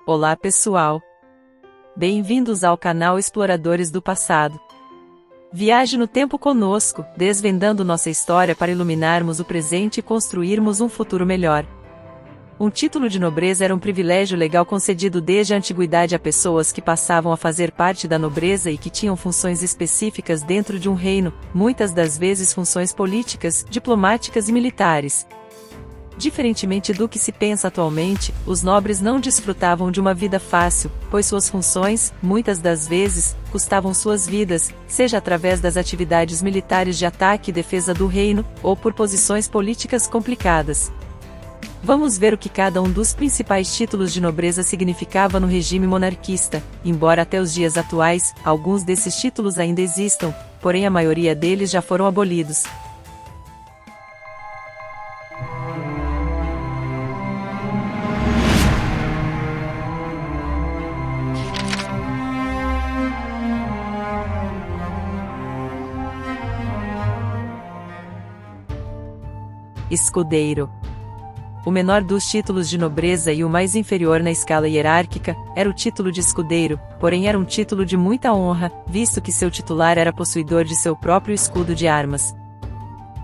Olá pessoal! Bem-vindos ao canal Exploradores do Passado. Viaje no tempo conosco, desvendando nossa história para iluminarmos o presente e construirmos um futuro melhor. Um título de nobreza era um privilégio legal concedido desde a antiguidade a pessoas que passavam a fazer parte da nobreza e que tinham funções específicas dentro de um reino, muitas das vezes funções políticas, diplomáticas e militares. Diferentemente do que se pensa atualmente, os nobres não desfrutavam de uma vida fácil, pois suas funções, muitas das vezes, custavam suas vidas, seja através das atividades militares de ataque e defesa do reino, ou por posições políticas complicadas. Vamos ver o que cada um dos principais títulos de nobreza significava no regime monarquista, embora até os dias atuais, alguns desses títulos ainda existam, porém a maioria deles já foram abolidos. Escudeiro. O menor dos títulos de nobreza e o mais inferior na escala hierárquica, era o título de escudeiro, porém era um título de muita honra, visto que seu titular era possuidor de seu próprio escudo de armas.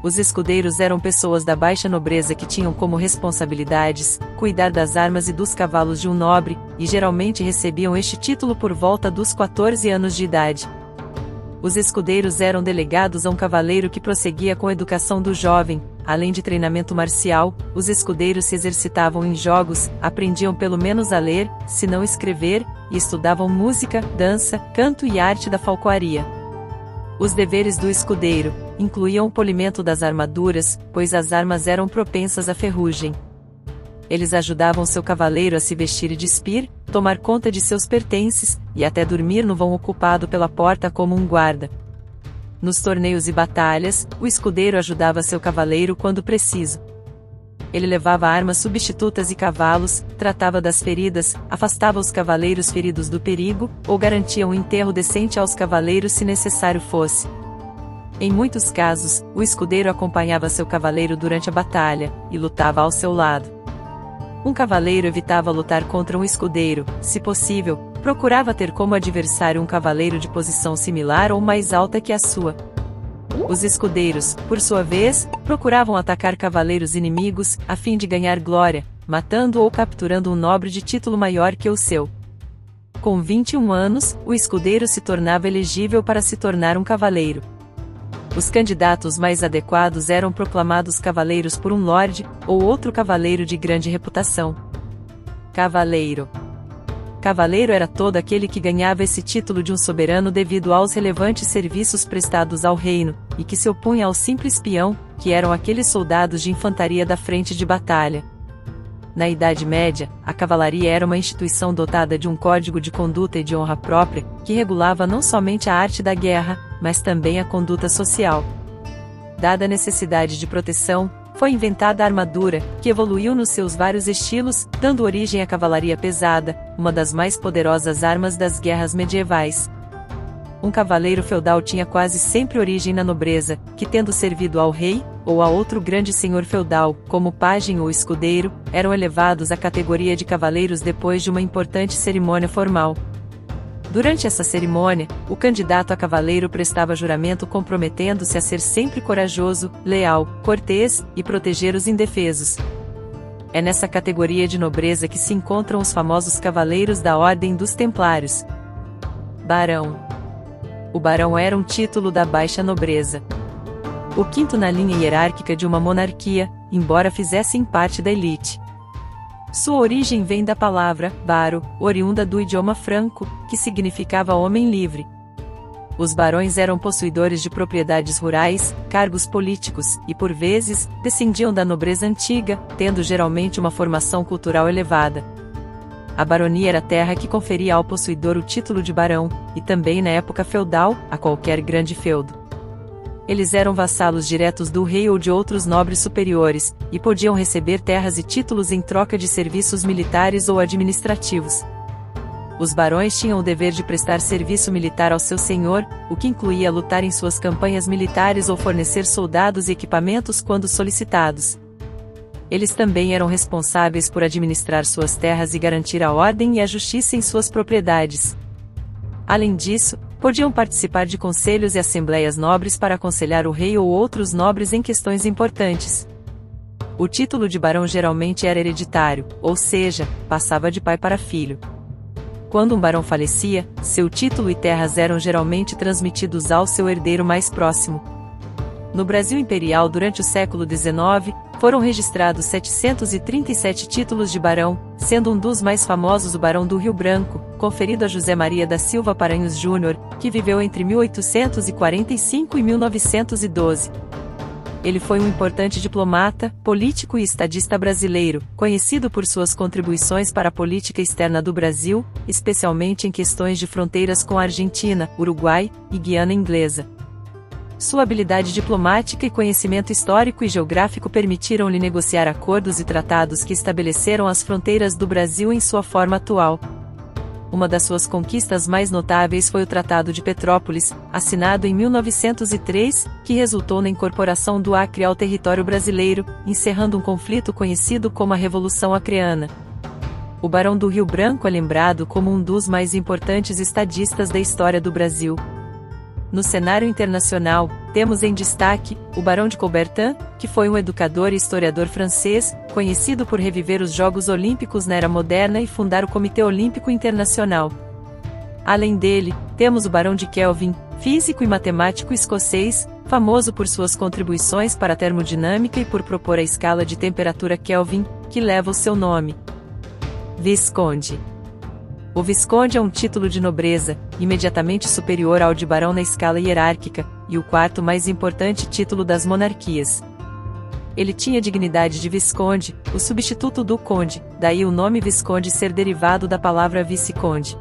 Os escudeiros eram pessoas da baixa nobreza que tinham como responsabilidades cuidar das armas e dos cavalos de um nobre, e geralmente recebiam este título por volta dos 14 anos de idade. Os escudeiros eram delegados a um cavaleiro que prosseguia com a educação do jovem. Além de treinamento marcial, os escudeiros se exercitavam em jogos, aprendiam pelo menos a ler, se não escrever, e estudavam música, dança, canto e arte da falcoaria. Os deveres do escudeiro incluíam o polimento das armaduras, pois as armas eram propensas à ferrugem. Eles ajudavam seu cavaleiro a se vestir e despir, tomar conta de seus pertences, e até dormir no vão ocupado pela porta como um guarda. Nos torneios e batalhas, o escudeiro ajudava seu cavaleiro quando preciso. Ele levava armas substitutas e cavalos, tratava das feridas, afastava os cavaleiros feridos do perigo, ou garantia um enterro decente aos cavaleiros se necessário fosse. Em muitos casos, o escudeiro acompanhava seu cavaleiro durante a batalha, e lutava ao seu lado. Um cavaleiro evitava lutar contra um escudeiro, se possível, procurava ter como adversário um cavaleiro de posição similar ou mais alta que a sua. Os escudeiros, por sua vez, procuravam atacar cavaleiros inimigos, a fim de ganhar glória, matando ou capturando um nobre de título maior que o seu. Com 21 anos, o escudeiro se tornava elegível para se tornar um cavaleiro. Os candidatos mais adequados eram proclamados cavaleiros por um lorde, ou outro cavaleiro de grande reputação. Cavaleiro. Cavaleiro era todo aquele que ganhava esse título de um soberano devido aos relevantes serviços prestados ao reino, e que se opunha ao simples peão, que eram aqueles soldados de infantaria da frente de batalha. Na Idade Média, a cavalaria era uma instituição dotada de um código de conduta e de honra própria, que regulava não somente a arte da guerra, mas também a conduta social. Dada a necessidade de proteção, foi inventada a armadura, que evoluiu nos seus vários estilos, dando origem à cavalaria pesada, uma das mais poderosas armas das guerras medievais. Um cavaleiro feudal tinha quase sempre origem na nobreza, que tendo servido ao rei, ou a outro grande senhor feudal, como pajem ou escudeiro, eram elevados à categoria de cavaleiros depois de uma importante cerimônia formal. Durante essa cerimônia, o candidato a cavaleiro prestava juramento comprometendo-se a ser sempre corajoso, leal, cortês, e proteger os indefesos. É nessa categoria de nobreza que se encontram os famosos cavaleiros da Ordem dos Templários. Barão. O barão era um título da baixa nobreza. O quinto na linha hierárquica de uma monarquia, embora fizessem parte da elite. Sua origem vem da palavra baro, oriunda do idioma franco, que significava homem livre. Os barões eram possuidores de propriedades rurais, cargos políticos, e por vezes, descendiam da nobreza antiga, tendo geralmente uma formação cultural elevada. A baronia era a terra que conferia ao possuidor o título de barão, e também na época feudal, a qualquer grande feudo. Eles eram vassalos diretos do rei ou de outros nobres superiores, e podiam receber terras e títulos em troca de serviços militares ou administrativos. Os barões tinham o dever de prestar serviço militar ao seu senhor, o que incluía lutar em suas campanhas militares ou fornecer soldados e equipamentos quando solicitados. Eles também eram responsáveis por administrar suas terras e garantir a ordem e a justiça em suas propriedades. Além disso, podiam participar de conselhos e assembleias nobres para aconselhar o rei ou outros nobres em questões importantes. O título de barão geralmente era hereditário, ou seja, passava de pai para filho. Quando um barão falecia, seu título e terras eram geralmente transmitidos ao seu herdeiro mais próximo. No Brasil Imperial durante o século XIX, foram registrados 737 títulos de barão, sendo um dos mais famosos o Barão do Rio Branco, conferido a José Maria da Silva Paranhos Júnior, que viveu entre 1845 e 1912. Ele foi um importante diplomata, político e estadista brasileiro, conhecido por suas contribuições para a política externa do Brasil, especialmente em questões de fronteiras com a Argentina, Uruguai e Guiana Inglesa. Sua habilidade diplomática e conhecimento histórico e geográfico permitiram-lhe negociar acordos e tratados que estabeleceram as fronteiras do Brasil em sua forma atual. Uma das suas conquistas mais notáveis foi o Tratado de Petrópolis, assinado em 1903, que resultou na incorporação do Acre ao território brasileiro, encerrando um conflito conhecido como a Revolução Acreana. O Barão do Rio Branco é lembrado como um dos mais importantes estadistas da história do Brasil. No cenário internacional, temos em destaque o Barão de Coubertin, que foi um educador e historiador francês, conhecido por reviver os Jogos Olímpicos na era moderna e fundar o Comitê Olímpico Internacional. Além dele, temos o Barão de Kelvin, físico e matemático escocês, famoso por suas contribuições para a termodinâmica e por propor a escala de temperatura Kelvin, que leva o seu nome. Visconde. O Visconde é um título de nobreza, imediatamente superior ao de barão na escala hierárquica, e o quarto mais importante título das monarquias. Ele tinha a dignidade de Visconde, o substituto do Conde, daí o nome Visconde ser derivado da palavra vice-conde.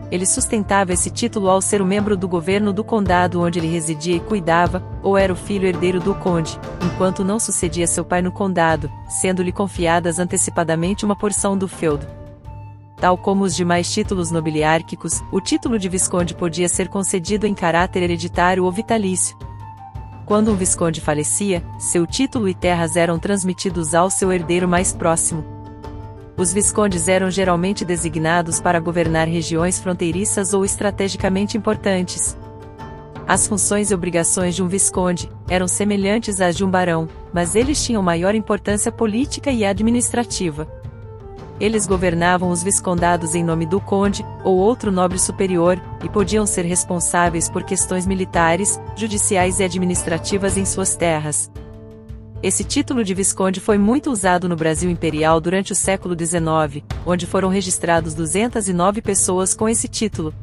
Ele sustentava esse título ao ser um membro do governo do condado onde ele residia e cuidava, ou era o filho herdeiro do conde, enquanto não sucedia seu pai no condado, sendo-lhe confiadas antecipadamente uma porção do feudo. Tal como os demais títulos nobiliárquicos, o título de Visconde podia ser concedido em caráter hereditário ou vitalício. Quando um Visconde falecia, seu título e terras eram transmitidos ao seu herdeiro mais próximo. Os Viscondes eram geralmente designados para governar regiões fronteiriças ou estrategicamente importantes. As funções e obrigações de um Visconde eram semelhantes às de um barão, mas eles tinham maior importância política e administrativa. Eles governavam os viscondados em nome do conde, ou outro nobre superior, e podiam ser responsáveis por questões militares, judiciais e administrativas em suas terras. Esse título de Visconde foi muito usado no Brasil Imperial durante o século XIX, onde foram registrados 209 pessoas com esse título.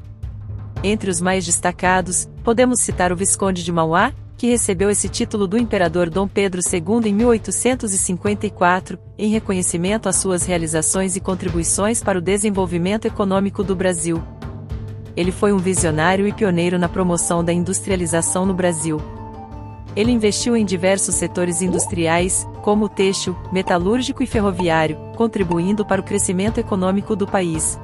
Entre os mais destacados, podemos citar o Visconde de Mauá, que recebeu esse título do imperador Dom Pedro II em 1854, em reconhecimento às suas realizações e contribuições para o desenvolvimento econômico do Brasil. Ele foi um visionário e pioneiro na promoção da industrialização no Brasil. Ele investiu em diversos setores industriais, como o têxtil, metalúrgico e ferroviário, contribuindo para o crescimento econômico do país.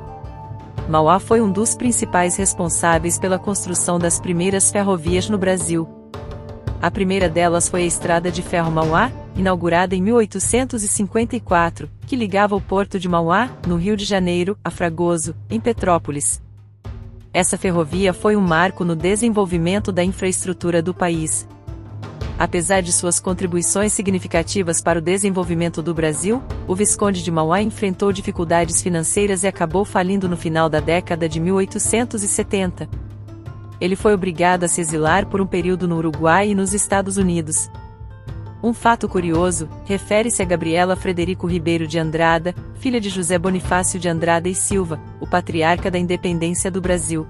Mauá foi um dos principais responsáveis pela construção das primeiras ferrovias no Brasil. A primeira delas foi a Estrada de Ferro Mauá, inaugurada em 1854, que ligava o porto de Mauá, no Rio de Janeiro, a Fragoso, em Petrópolis. Essa ferrovia foi um marco no desenvolvimento da infraestrutura do país. Apesar de suas contribuições significativas para o desenvolvimento do Brasil, o Visconde de Mauá enfrentou dificuldades financeiras e acabou falindo no final da década de 1870. Ele foi obrigado a se exilar por um período no Uruguai e nos Estados Unidos. Um fato curioso, refere-se a Gabriela Frederico Ribeiro de Andrada, filha de José Bonifácio de Andrada e Silva, o patriarca da independência do Brasil.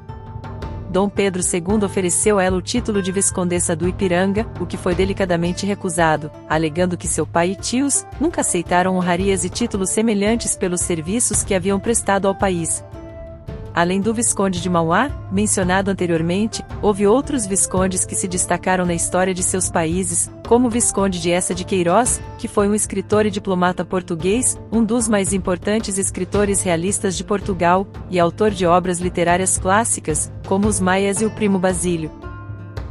Dom Pedro II ofereceu a ela o título de Viscondessa do Ipiranga, o que foi delicadamente recusado, alegando que seu pai e tios nunca aceitaram honrarias e títulos semelhantes pelos serviços que haviam prestado ao país. Além do Visconde de Mauá, mencionado anteriormente, houve outros viscondes que se destacaram na história de seus países, como o Visconde de Eça de Queiroz, que foi um escritor e diplomata português, um dos mais importantes escritores realistas de Portugal, e autor de obras literárias clássicas, como Os Maias e o Primo Basílio.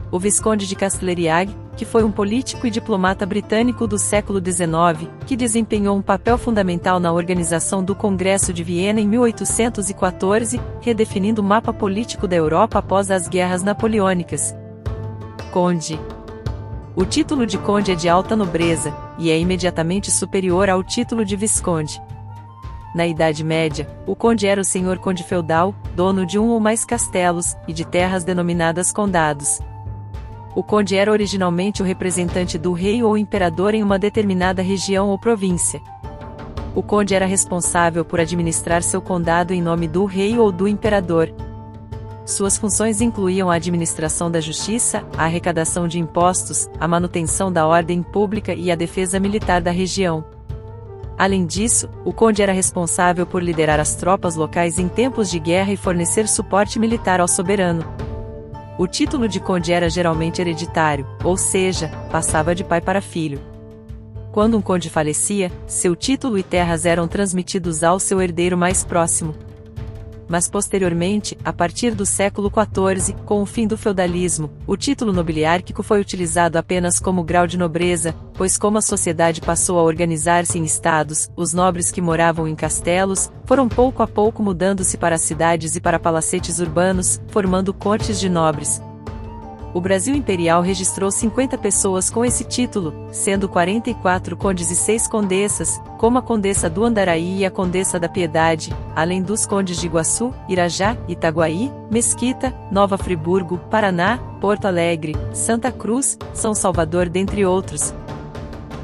O Visconde de Casteleriag, que foi um político e diplomata britânico do século XIX, que desempenhou um papel fundamental na organização do Congresso de Viena em 1814, redefinindo o mapa político da Europa após as guerras napoleônicas. Conde. O título de conde é de alta nobreza, e é imediatamente superior ao título de visconde. Na Idade Média, o conde era o senhor conde feudal, dono de um ou mais castelos, e de terras denominadas condados. O conde era originalmente o representante do rei ou imperador em uma determinada região ou província. O conde era responsável por administrar seu condado em nome do rei ou do imperador. Suas funções incluíam a administração da justiça, a arrecadação de impostos, a manutenção da ordem pública e a defesa militar da região. Além disso, o conde era responsável por liderar as tropas locais em tempos de guerra e fornecer suporte militar ao soberano. O título de conde era geralmente hereditário, ou seja, passava de pai para filho. Quando um conde falecia, seu título e terras eram transmitidos ao seu herdeiro mais próximo. Mas posteriormente, a partir do século XIV, com o fim do feudalismo, o título nobiliárquico foi utilizado apenas como grau de nobreza, pois como a sociedade passou a organizar-se em estados, os nobres que moravam em castelos, foram pouco a pouco mudando-se para cidades e para palacetes urbanos, formando cortes de nobres. O Brasil Imperial registrou 50 pessoas com esse título, sendo 44 condes e 6 condessas, como a Condessa do Andaraí e a Condessa da Piedade, além dos condes de Iguaçu, Irajá, Itaguaí, Mesquita, Nova Friburgo, Paraná, Porto Alegre, Santa Cruz, São Salvador, dentre outros.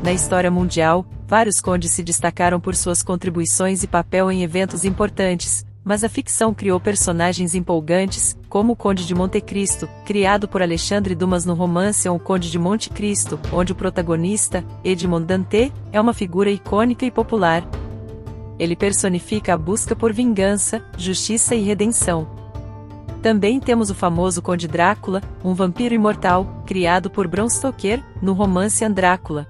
Na história mundial, vários condes se destacaram por suas contribuições e papel em eventos importantes, mas a ficção criou personagens empolgantes, como o Conde de Monte Cristo, criado por Alexandre Dumas no romance O Conde de Monte Cristo, onde o protagonista, Edmond Dantès, é uma figura icônica e popular. Ele personifica a busca por vingança, justiça e redenção. Também temos o famoso Conde Drácula, um vampiro imortal, criado por Bram Stoker, no romance Drácula.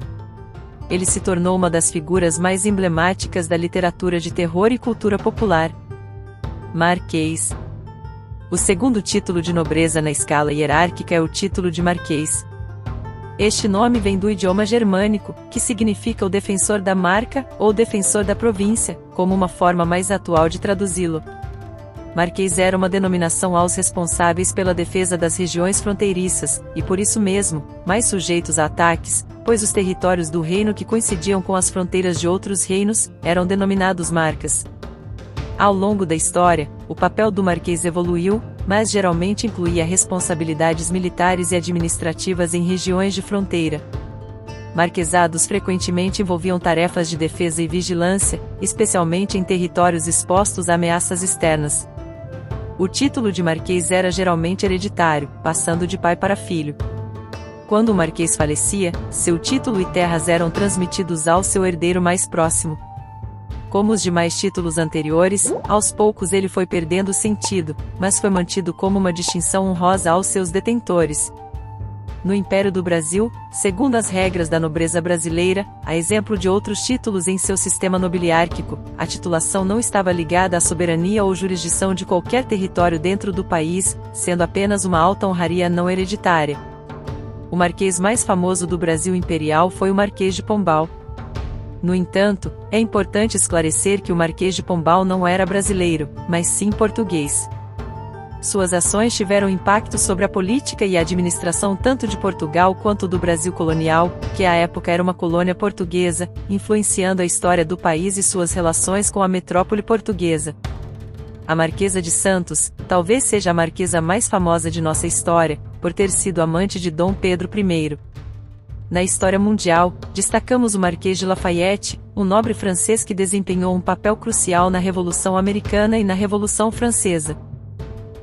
Ele se tornou uma das figuras mais emblemáticas da literatura de terror e cultura popular. Marquês. O segundo título de nobreza na escala hierárquica é o título de marquês. Este nome vem do idioma germânico, que significa o defensor da marca, ou defensor da província, como uma forma mais atual de traduzi-lo. Marquês era uma denominação aos responsáveis pela defesa das regiões fronteiriças, e por isso mesmo, mais sujeitos a ataques, pois os territórios do reino que coincidiam com as fronteiras de outros reinos, eram denominados marcas. Ao longo da história, o papel do marquês evoluiu, mas geralmente incluía responsabilidades militares e administrativas em regiões de fronteira. Marquesados frequentemente envolviam tarefas de defesa e vigilância, especialmente em territórios expostos a ameaças externas. O título de marquês era geralmente hereditário, passando de pai para filho. Quando o marquês falecia, seu título e terras eram transmitidos ao seu herdeiro mais próximo. Como os demais títulos anteriores, aos poucos ele foi perdendo sentido, mas foi mantido como uma distinção honrosa aos seus detentores. No Império do Brasil, segundo as regras da nobreza brasileira, a exemplo de outros títulos em seu sistema nobiliárquico, a titulação não estava ligada à soberania ou jurisdição de qualquer território dentro do país, sendo apenas uma alta honraria não hereditária. O marquês mais famoso do Brasil Imperial foi o Marquês de Pombal. No entanto, é importante esclarecer que o Marquês de Pombal não era brasileiro, mas sim português. Suas ações tiveram impacto sobre a política e a administração tanto de Portugal quanto do Brasil colonial, que à época era uma colônia portuguesa, influenciando a história do país e suas relações com a metrópole portuguesa. A Marquesa de Santos, talvez seja a marquesa mais famosa de nossa história, por ter sido amante de Dom Pedro I. Na história mundial, destacamos o Marquês de Lafayette, um nobre francês que desempenhou um papel crucial na Revolução Americana e na Revolução Francesa.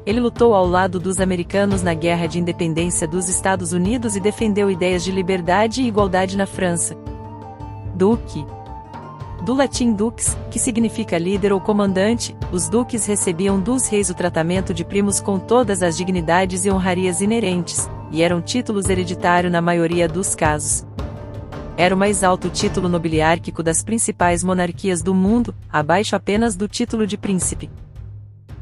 Ele lutou ao lado dos americanos na Guerra de Independência dos Estados Unidos e defendeu ideias de liberdade e igualdade na França. Duque. Do latim dux, que significa líder ou comandante, os duques recebiam dos reis o tratamento de primos com todas as dignidades e honrarias inerentes, e eram títulos hereditários na maioria dos casos. Era o mais alto título nobiliárquico das principais monarquias do mundo, abaixo apenas do título de príncipe.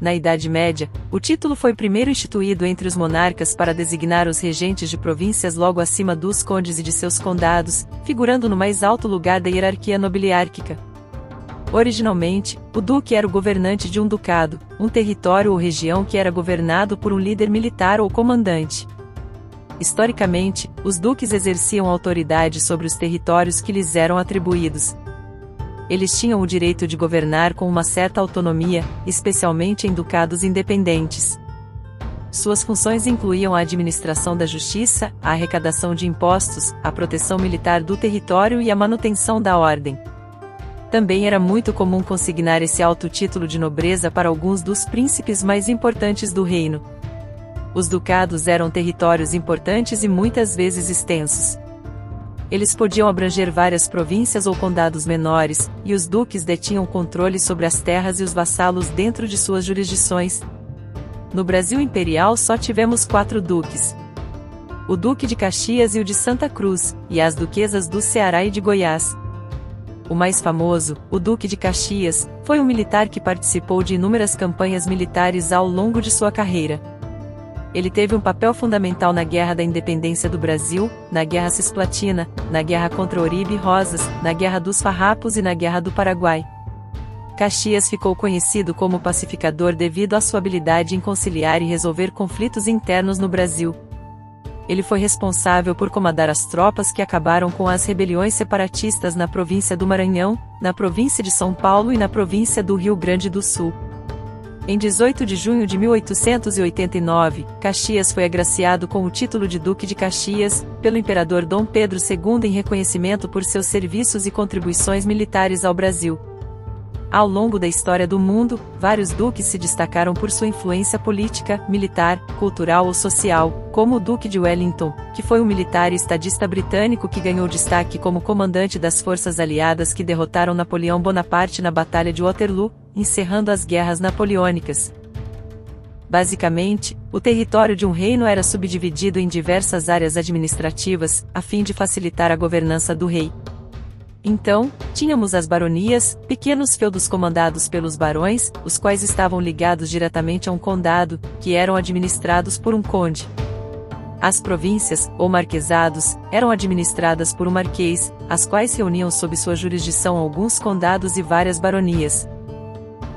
Na Idade Média, o título foi primeiro instituído entre os monarcas para designar os regentes de províncias logo acima dos condes e de seus condados, figurando no mais alto lugar da hierarquia nobiliárquica. Originalmente, o duque era o governante de um ducado, um território ou região que era governado por um líder militar ou comandante. Historicamente, os duques exerciam autoridade sobre os territórios que lhes eram atribuídos. Eles tinham o direito de governar com uma certa autonomia, especialmente em ducados independentes. Suas funções incluíam a administração da justiça, a arrecadação de impostos, a proteção militar do território e a manutenção da ordem. Também era muito comum consignar esse alto título de nobreza para alguns dos príncipes mais importantes do reino. Os ducados eram territórios importantes e muitas vezes extensos. Eles podiam abranger várias províncias ou condados menores, e os duques detinham controle sobre as terras e os vassalos dentro de suas jurisdições. No Brasil imperial só tivemos 4 duques: o Duque de Caxias e o de Santa Cruz, e as duquesas do Ceará e de Goiás. O mais famoso, o Duque de Caxias, foi um militar que participou de inúmeras campanhas militares ao longo de sua carreira. Ele teve um papel fundamental na Guerra da Independência do Brasil, na Guerra Cisplatina, na Guerra contra Oribe Rosas, na Guerra dos Farrapos e na Guerra do Paraguai. Caxias ficou conhecido como pacificador devido à sua habilidade em conciliar e resolver conflitos internos no Brasil. Ele foi responsável por comandar as tropas que acabaram com as rebeliões separatistas na província do Maranhão, na província de São Paulo e na província do Rio Grande do Sul. Em 18 de junho de 1889, Caxias foi agraciado com o título de Duque de Caxias, pelo imperador Dom Pedro II em reconhecimento por seus serviços e contribuições militares ao Brasil. Ao longo da história do mundo, vários duques se destacaram por sua influência política, militar, cultural ou social, como o Duque de Wellington, que foi um militar e estadista britânico que ganhou destaque como comandante das forças aliadas que derrotaram Napoleão Bonaparte na Batalha de Waterloo, encerrando as guerras napoleônicas. Basicamente, o território de um reino era subdividido em diversas áreas administrativas, a fim de facilitar a governança do rei. Então, tínhamos as baronias, pequenos feudos comandados pelos barões, os quais estavam ligados diretamente a um condado, que eram administrados por um conde. As províncias, ou marquesados, eram administradas por um marquês, as quais reuniam sob sua jurisdição alguns condados e várias baronias.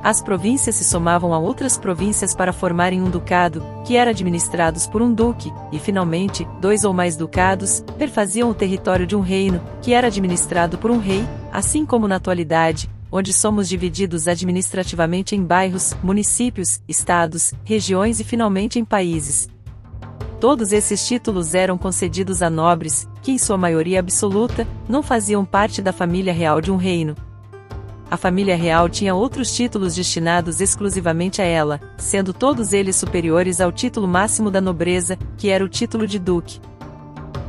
As províncias se somavam a outras províncias para formarem um ducado, que era administrados por um duque, e finalmente, 2 ou mais ducados, perfaziam o território de um reino, que era administrado por um rei, assim como na atualidade, onde somos divididos administrativamente em bairros, municípios, estados, regiões e finalmente em países. Todos esses títulos eram concedidos a nobres, que em sua maioria absoluta, não faziam parte da família real de um reino. A família real tinha outros títulos destinados exclusivamente a ela, sendo todos eles superiores ao título máximo da nobreza, que era o título de duque.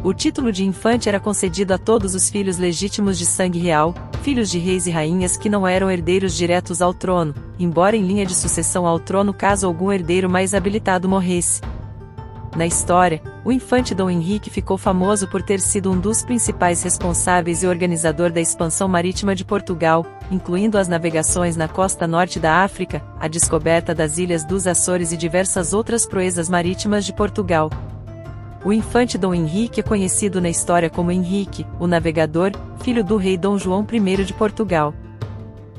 O título de infante era concedido a todos os filhos legítimos de sangue real, filhos de reis e rainhas que não eram herdeiros diretos ao trono, embora em linha de sucessão ao trono caso algum herdeiro mais habilitado morresse. Na história, o infante Dom Henrique ficou famoso por ter sido um dos principais responsáveis e organizador da expansão marítima de Portugal, incluindo as navegações na costa norte da África, a descoberta das ilhas dos Açores e diversas outras proezas marítimas de Portugal. O infante Dom Henrique é conhecido na história como Henrique, o Navegador, filho do rei Dom João I de Portugal.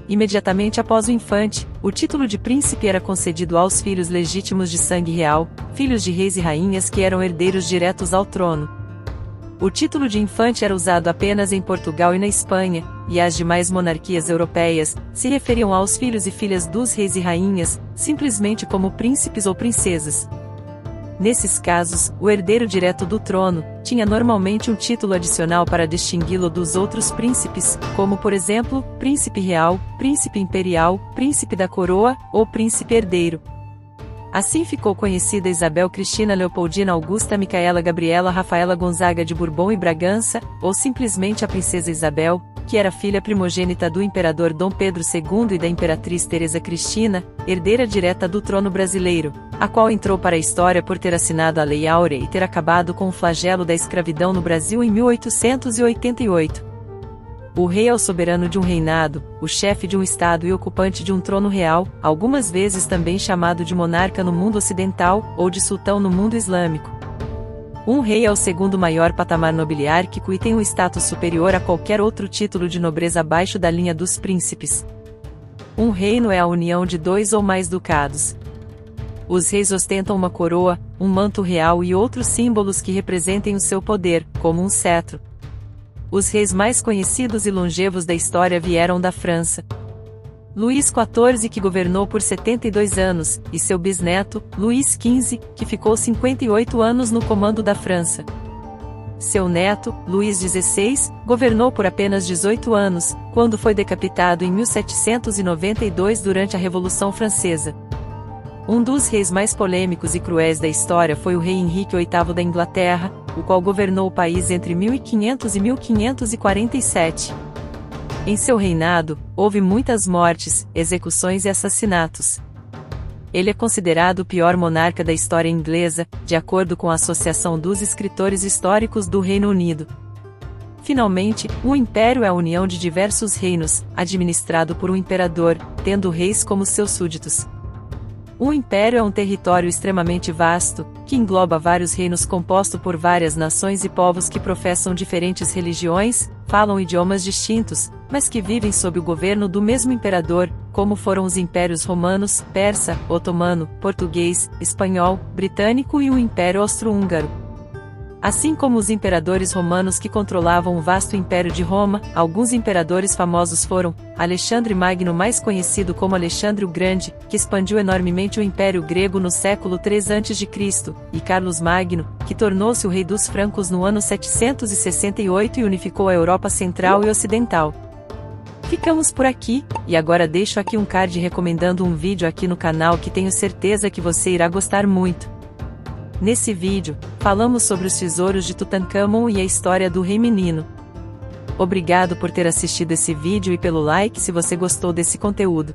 Imediatamente após o infante, o título de príncipe era concedido aos filhos legítimos de sangue real, filhos de reis e rainhas que eram herdeiros diretos ao trono. O título de infante era usado apenas em Portugal e na Espanha, e as demais monarquias europeias se referiam aos filhos e filhas dos reis e rainhas, simplesmente como príncipes ou princesas. Nesses casos, o herdeiro direto do trono tinha normalmente um título adicional para distingui-lo dos outros príncipes, como por exemplo, príncipe real, príncipe imperial, príncipe da coroa, ou príncipe herdeiro. Assim ficou conhecida Isabel Cristina Leopoldina Augusta Micaela Gabriela Rafaela Gonzaga de Bourbon e Bragança, ou simplesmente a princesa Isabel, que era filha primogênita do imperador Dom Pedro II e da imperatriz Teresa Cristina, herdeira direta do trono brasileiro, a qual entrou para a história por ter assinado a Lei Áurea e ter acabado com o flagelo da escravidão no Brasil em 1888. O rei é o soberano de um reinado, o chefe de um estado e ocupante de um trono real, algumas vezes também chamado de monarca no mundo ocidental, ou de sultão no mundo islâmico. Um rei é o segundo maior patamar nobiliárquico e tem um status superior a qualquer outro título de nobreza abaixo da linha dos príncipes. Um reino é a união de 2 ou mais ducados. Os reis ostentam uma coroa, um manto real e outros símbolos que representem o seu poder, como um cetro. Os reis mais conhecidos e longevos da história vieram da França. Luís XIV, que governou por 72 anos, e seu bisneto, Luís XV, que ficou 58 anos no comando da França. Seu neto, Luís XVI, governou por apenas 18 anos, quando foi decapitado em 1792 durante a Revolução Francesa. Um dos reis mais polêmicos e cruéis da história foi o rei Henrique VIII da Inglaterra, o qual governou o país entre 1500 e 1547. Em seu reinado, houve muitas mortes, execuções e assassinatos. Ele é considerado o pior monarca da história inglesa, de acordo com a Associação dos Escritores Históricos do Reino Unido. Finalmente, um império é a união de diversos reinos, administrado por um imperador, tendo reis como seus súditos. Um império é um território extremamente vasto, que engloba vários reinos composto por várias nações e povos que professam diferentes religiões, falam idiomas distintos, mas que vivem sob o governo do mesmo imperador, como foram os impérios romanos, persa, otomano, português, espanhol, britânico e o Império Austro-Húngaro. Assim como os imperadores romanos que controlavam o vasto Império de Roma, alguns imperadores famosos foram Alexandre Magno, mais conhecido como Alexandre o Grande, que expandiu enormemente o Império Grego no século III a.C., e Carlos Magno, que tornou-se o rei dos francos no ano 768 e unificou a Europa Central e Ocidental. Ficamos por aqui, e agora deixo aqui um card recomendando um vídeo aqui no canal que tenho certeza que você irá gostar muito. Nesse vídeo, falamos sobre os tesouros de Tutancâmon e a história do Rei Menino. Obrigado por ter assistido esse vídeo e pelo like se você gostou desse conteúdo.